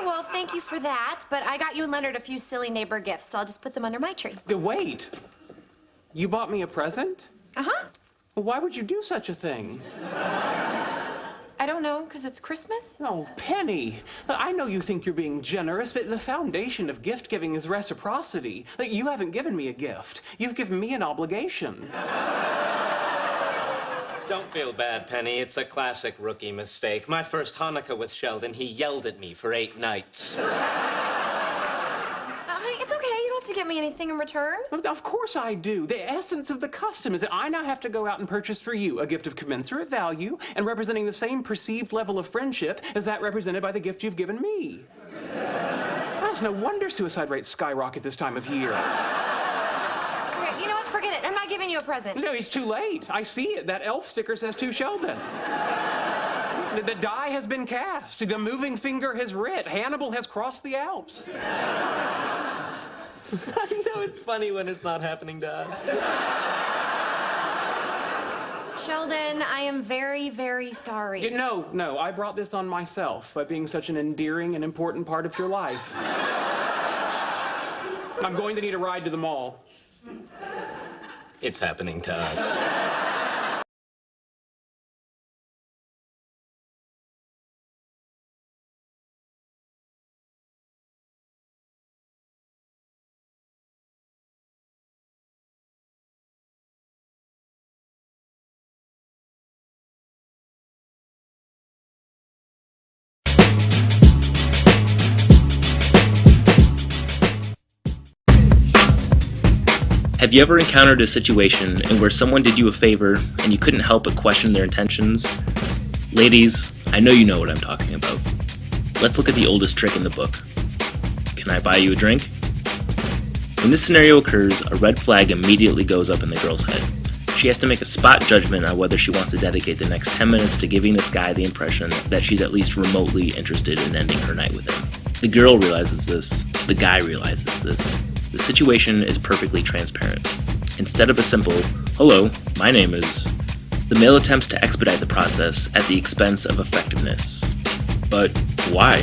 well, thank you for that, but I got you and Leonard a few silly neighbor gifts, so I'll just put them under my tree. Wait. You bought me a present? Uh-huh. Well, why would you do such a thing? I don't know, because it's Christmas? Oh, Penny, I know you think you're being generous, but the foundation of gift-giving is reciprocity. You haven't given me a gift. You've given me an obligation. Don't feel bad, Penny. It's a classic rookie mistake. My first Hanukkah with Sheldon, he yelled at me for 8 nights. Honey, it's okay. You don't have to get me anything in return. Of course I do. The essence of the custom is that I now have to go out and purchase for you a gift of commensurate value and representing the same perceived level of friendship as that represented by the gift you've given me. Well, it's no wonder suicide rates skyrocket this time of year. Okay, you know what? Forget it. I'm not giving you a present. No, it's too late. I see it. That elf sticker says to Sheldon. The die has been cast. The moving finger has writ. Hannibal has crossed the Alps. I know it's funny when it's not happening to us. Sheldon, I am very, very sorry. No, I brought this on myself by being such an endearing and important part of your life. I'm going to need a ride to the mall. It's happening to us. Have you ever encountered a situation in where someone did you a favor and you couldn't help but question their intentions? Ladies, I know you know what I'm talking about. Let's look at the oldest trick in the book. Can I buy you a drink? When this scenario occurs, a red flag immediately goes up in the girl's head. She has to make a spot judgment on whether she wants to dedicate the next 10 minutes to giving this guy the impression that she's at least remotely interested in ending her night with him. The girl realizes this. The guy realizes this. The situation is perfectly transparent. Instead of a simple, "Hello, my name is," the male attempts to expedite the process at the expense of effectiveness. But why?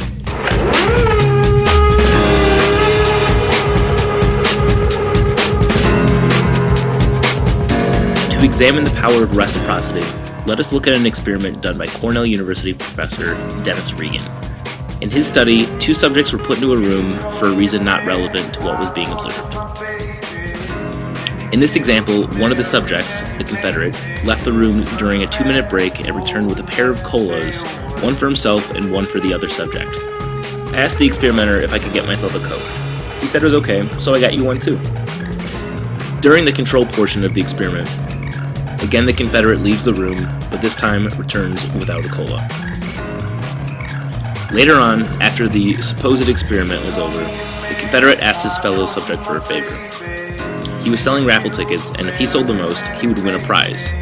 To examine the power of reciprocity, let us look at an experiment done by Cornell University professor Dennis Regan. In his study, 2 subjects were put into a room for a reason not relevant to what was being observed. In this example, one of the subjects, the Confederate, left the room during a 2-minute break and returned with a pair of colas, one for himself and one for the other subject. I asked the experimenter if I could get myself a Coke. He said it was okay, so I got you one too. During the control portion of the experiment, again the Confederate leaves the room, but this time returns without a cola. Later on, after the supposed experiment was over, the Confederate asked his fellow subject for a favor. He was selling raffle tickets, and if he sold the most, he would win a prize.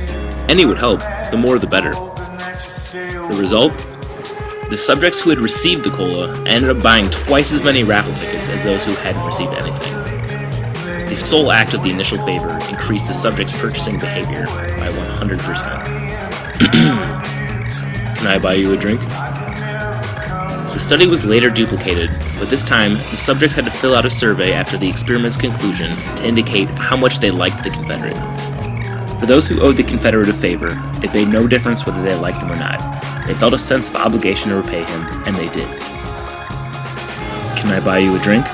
Any would help, the more the better. The result? The subjects who had received the cola ended up buying twice as many raffle tickets as those who hadn't received anything. The sole act of the initial favor increased the subject's purchasing behavior by 100%. Can I buy you a drink? The study was later duplicated, but this time, the subjects had to fill out a survey after the experiment's conclusion to indicate how much they liked the Confederate. For those who owed the Confederate a favor, it made no difference whether they liked him or not. They felt a sense of obligation to repay him, and they did. Can I buy you a drink?